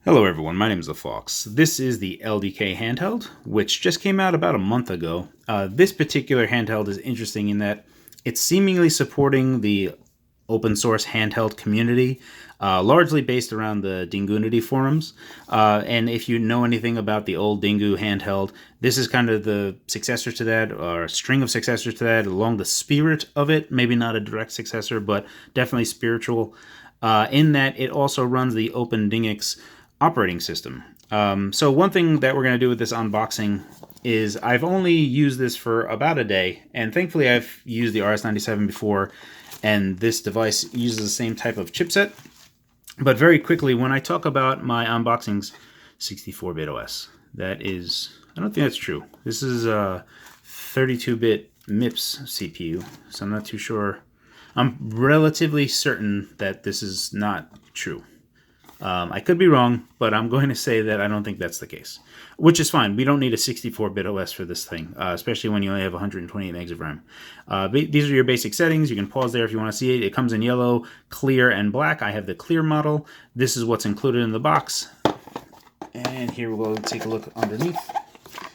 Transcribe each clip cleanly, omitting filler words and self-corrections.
Hello everyone, my name is The Fox. This is the LDK handheld, which just came out about a month ago. This particular handheld is interesting in that it's seemingly supporting the open source handheld community, largely based around the Dingunity forums. And if you know anything about the old Dingu handheld, this is kind of the successor to that, or a string of successors to that, along the spirit of it. Maybe not a direct successor, but definitely spiritual, in that it also runs the OpenDingX operating system. So one thing that we're going to do with this unboxing is I've only used this for about a day, and thankfully I've used the RS-97 before, and this device uses the same type of chipset. But very quickly, when I talk about my unboxings, 64-bit OS, that is, I don't think that's true. This is a 32-bit MIPS CPU, so I'm not too sure. I'm relatively certain that this is not true. I could be wrong, but I'm going to say that I don't think that's the case, which is fine. We don't need a 64-bit OS for this thing, especially when you only have 128 megs of RAM. These are your basic settings. You can pause there if you want to see it. It comes in yellow, clear, and black. I have the clear model. This is what's included in the box. And here we'll take a look underneath.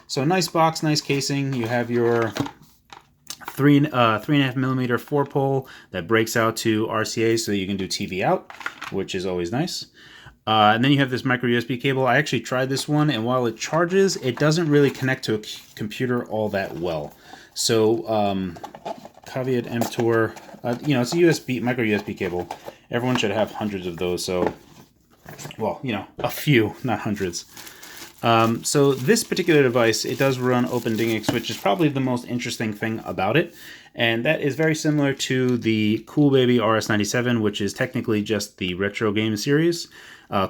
So nice box, nice casing. You have your 3.5 millimeter 4-pole that breaks out to RCA so that you can do TV out, which is always nice. And then you have this micro USB cable. I actually tried this one, and while it charges, it doesn't really connect to a computer all that well. So, caveat emptor, it's a USB, micro USB cable. Everyone should have hundreds of those, so, well, a few, not hundreds. So this particular device, it does run OpenDingX, which is probably the most interesting thing about it. And that is very similar to the Cool Baby RS-97, which is technically just the retro game series.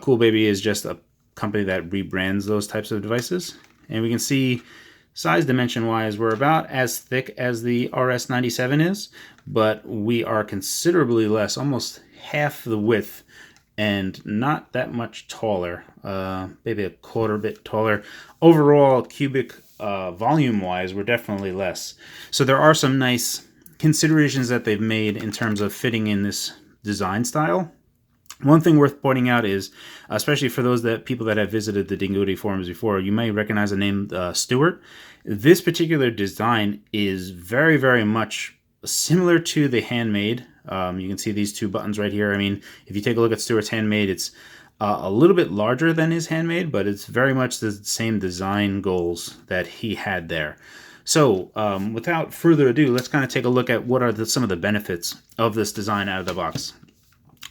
Cool Baby is just a company that rebrands those types of devices. And we can see size dimension-wise, we're about as thick as the RS-97 is, but we are considerably less, almost half the width, and not that much taller, maybe a quarter bit taller. Overall, cubic volume-wise, we're definitely less. So there are some nice considerations that they've made in terms of fitting in this design style. One thing worth pointing out is, especially for those people that have visited the Dinguity forums before, you may recognize the name Stuart. This particular design is very, very much similar to the Handmade. You can see these two buttons right here. I mean, if you take a look at Stuart's Handmade, it's a little bit larger than his Handmade, but it's very much the same design goals that he had there. So without further ado, let's kind of take a look at what are some of the benefits of this design out of the box.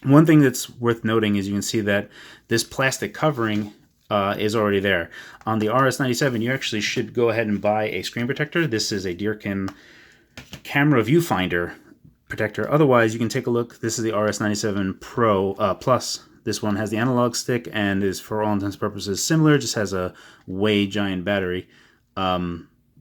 One thing that's worth noting is you can see that this plastic covering is already there. On the RS-97, you actually should go ahead and buy a screen protector. This is a Deerkin camera viewfinder protector. Otherwise, you can take a look. This is the RS-97 Pro Plus. This one has the analog stick and is, for all intents and purposes, similar, just has a way giant battery. But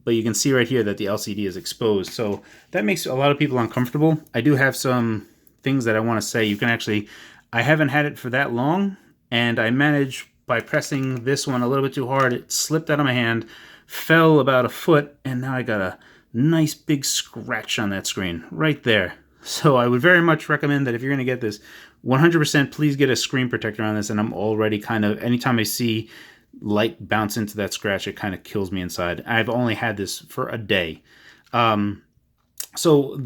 you can see right here that the LCD is exposed, so that makes a lot of people uncomfortable. I do have some things that I want to say. You can actually, I haven't had it for that long, and I managed by pressing this one a little bit too hard. It slipped out of my hand, fell about a foot, and now I got a nice big scratch on that screen right there. So I would very much recommend that if you're going to get this, 100% please get a screen protector on this. And I'm already kind of, anytime I see light bounce into that scratch, it kind of kills me inside. I've only had this for a day. So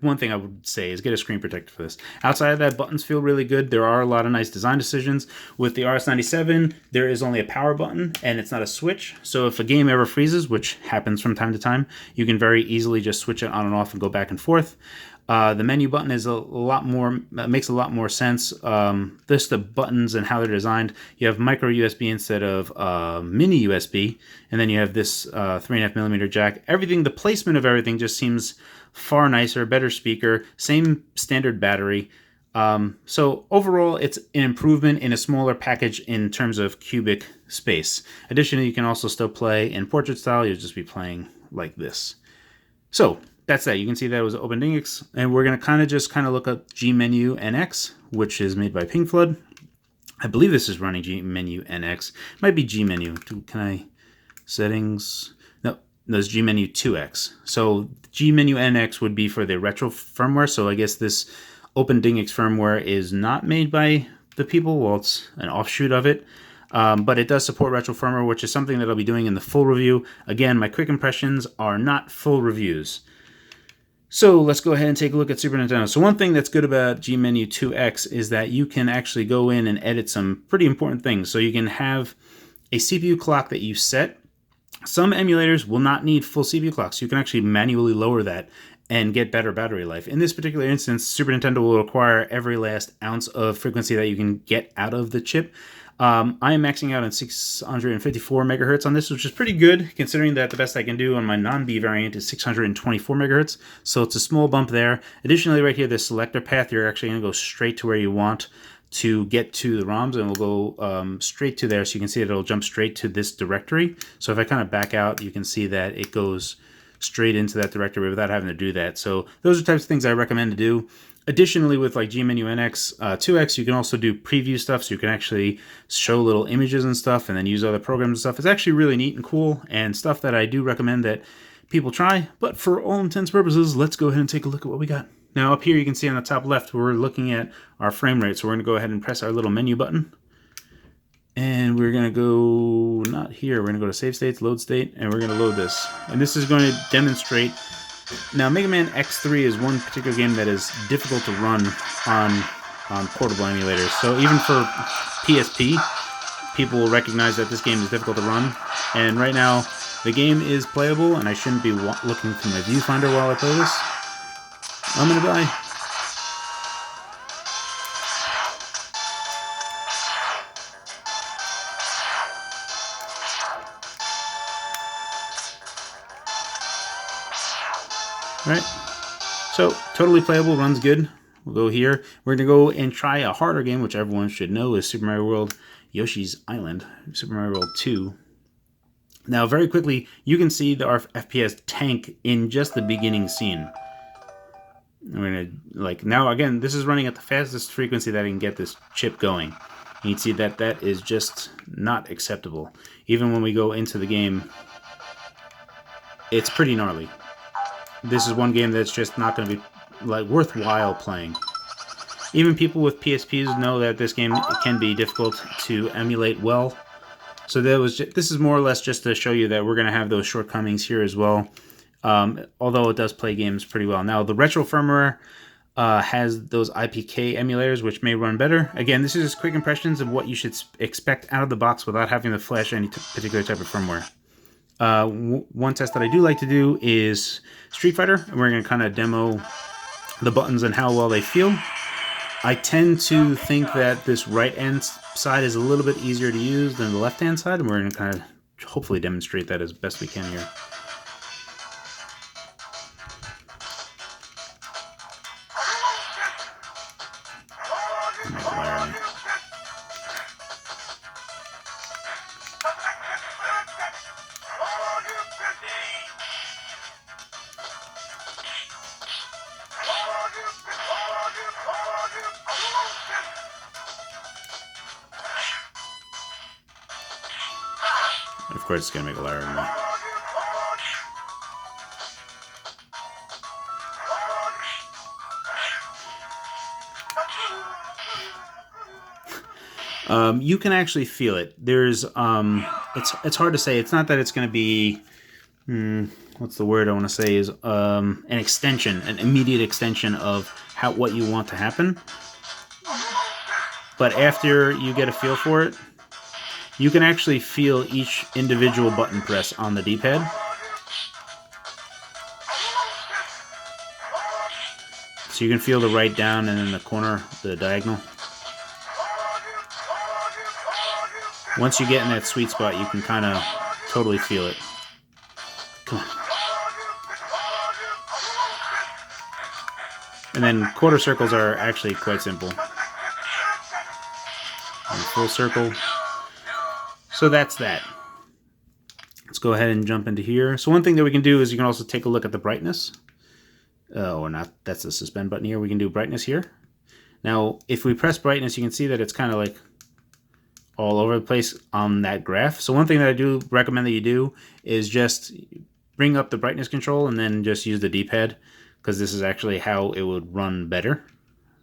one thing I would say is get a screen protector for this. Outside of that, buttons feel really good. There are a lot of nice design decisions. With the RS-97, there is only a power button, and it's not a switch. So if a game ever freezes, which happens from time to time, you can very easily just switch it on and off and go back and forth. The menu button is makes a lot more sense. This, the buttons and how they're designed. You have micro USB instead of mini USB, and then you have this 3.5 millimeter jack. The placement of everything just seems far nicer, better speaker, same standard battery. So overall, it's an improvement in a smaller package in terms of cubic space. Additionally, you can also still play in portrait style. You'll just be playing like this. So that's that. You can see that it was OpenDingX, and we're going to kind of look at Gmenu NX, which is made by Pink Flood. I believe this is running Gmenu NX. It might be Gmenu. Can I settings? No, there's Gmenu 2X. So Gmenu NX would be for the retro firmware. So I guess this OpenDingX firmware is not made by the people. Well, it's an offshoot of it. But it does support retro firmware, which is something that I'll be doing in the full review. Again, my quick impressions are not full reviews. So let's go ahead and take a look at Super Nintendo. So one thing that's good about G-Menu 2X is that you can actually go in and edit some pretty important things. So you can have a CPU clock that you set. Some emulators will not need full CPU clocks. You can actually manually lower that and get better battery life. In this particular instance, Super Nintendo will require every last ounce of frequency that you can get out of the chip. I am maxing out on 654 megahertz on this, which is pretty good, considering that the best I can do on my non-B variant is 624 megahertz, so it's a small bump there. Additionally, right here, the selector path, you're actually going to go straight to where you want to get to the ROMs, and we'll go straight to there, so you can see that it'll jump straight to this directory. So if I kind of back out, you can see that it goes straight into that directory without having to do that. So those are types of things I recommend to do. Additionally, with like G-Menu NX 2X, you can also do preview stuff, so you can actually show little images and stuff and then use other programs and stuff. It's actually really neat and cool and stuff that I do recommend that people try. But for all intents and purposes, let's go ahead and take a look at what we got. Now up here you can see on the top left, we're looking at our frame rate. So we're going to go ahead and press our little menu button. And we're going to go, not here, we're going to go to Save States, Load State, and we're going to load this. And this is going to demonstrate. Now, Mega Man X3 is one particular game that is difficult to run on portable emulators. So even for PSP, people will recognize that this game is difficult to run. And right now, the game is playable, and I shouldn't be looking through my viewfinder while I play this. I'm going to die. Right, so totally playable, runs good. We'll go here. We're going to go and try a harder game, which everyone should know is Super Mario World Yoshi's Island, Super Mario World 2. Now, very quickly, you can see the FPS tank in just the beginning scene. We're going to, like, now again, this is running at the fastest frequency that I can get this chip going. And you can see that that is just not acceptable. Even when we go into the game, it's pretty gnarly. This is one game that's just not going to be like worthwhile playing. Even people with PSPs know that this game can be difficult to emulate well. So this is more or less just to show you that we're going to have those shortcomings here as well. Although it does play games pretty well. Now the retro firmware has those IPK emulators, which may run better. Again, this is just quick impressions of what you should expect out of the box without having to flash any particular type of firmware. One test that I do like to do is Street Fighter, and we're going to kind of demo the buttons and how well they feel. I tend to think that this right-hand side is a little bit easier to use than the left-hand side, and we're going to kind of hopefully demonstrate that as best we can here. Of course, it's going to make a louder than that. You can actually feel it. There's, it's hard to say. It's not that it's going to be, what's the word I want to say is, an extension, an immediate extension of what you want to happen. But after you get a feel for it, you can actually feel each individual button press on the D-pad. So you can feel the right down and then the corner, the diagonal. Once you get in that sweet spot, you can kind of totally feel it. Come on. And then quarter circles are actually quite simple. And full circle. So that's that. Let's go ahead and jump into here. So one thing that we can do is you can also take a look at the brightness. Or not, that's the suspend button here. We can do brightness here. Now, if we press brightness, you can see that it's kind of like all over the place on that graph. So one thing that I do recommend that you do is just bring up the brightness control and then just use the D-pad, because this is actually how it would run better.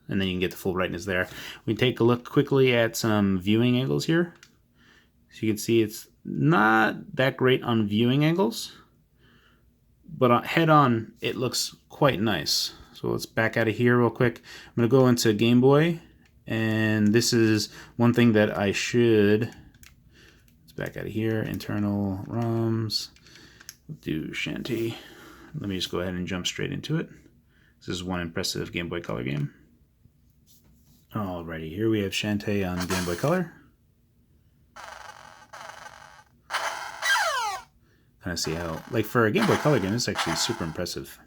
and then you can get the full brightness there. We take a look quickly at some viewing angles here. So you can see it's not that great on viewing angles, but head on it looks quite nice. So let's back out of here real quick. I'm going to go into Game Boy, and this is one thing that I should... Let's back out of here, internal ROMs, do Shantae. Let me just go ahead and jump straight into it. This is one impressive Game Boy Color game. Alrighty, here we have Shantae on Game Boy Color. Kind of see how, like for a Game Boy Color game, it's actually super impressive.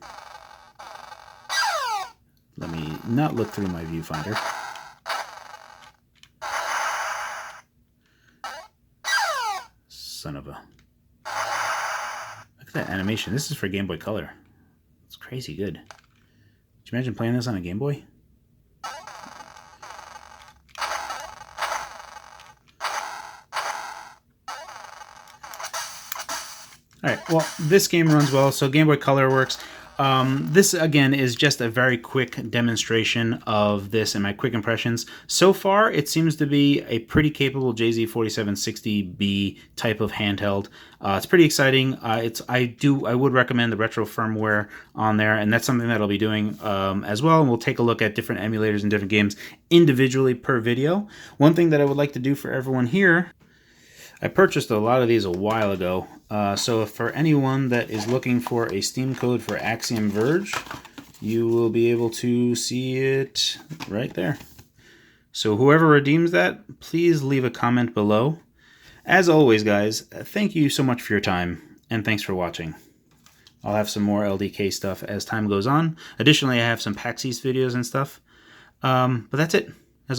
Let me not look through my viewfinder. Son of a... Look at that animation. This is for Game Boy Color. It's crazy good. Could you imagine playing this on a Game Boy? Alright, well, this game runs well, so Game Boy Color works. This, again, is just a very quick demonstration of this and my quick impressions. So far, it seems to be a pretty capable JZ4760B type of handheld. It's pretty exciting. I would recommend the retro firmware on there, and that's something that I'll be doing as well. And we'll take a look at different emulators and different games individually per video. One thing that I would like to do for everyone here, I purchased a lot of these a while ago, so for anyone that is looking for a Steam code for Axiom Verge, you will be able to see it right there. So whoever redeems that, please leave a comment below. As always, guys, thank you so much for your time, and thanks for watching. I'll have some more LDK stuff as time goes on. Additionally, I have some PAX East videos and stuff, but that's it.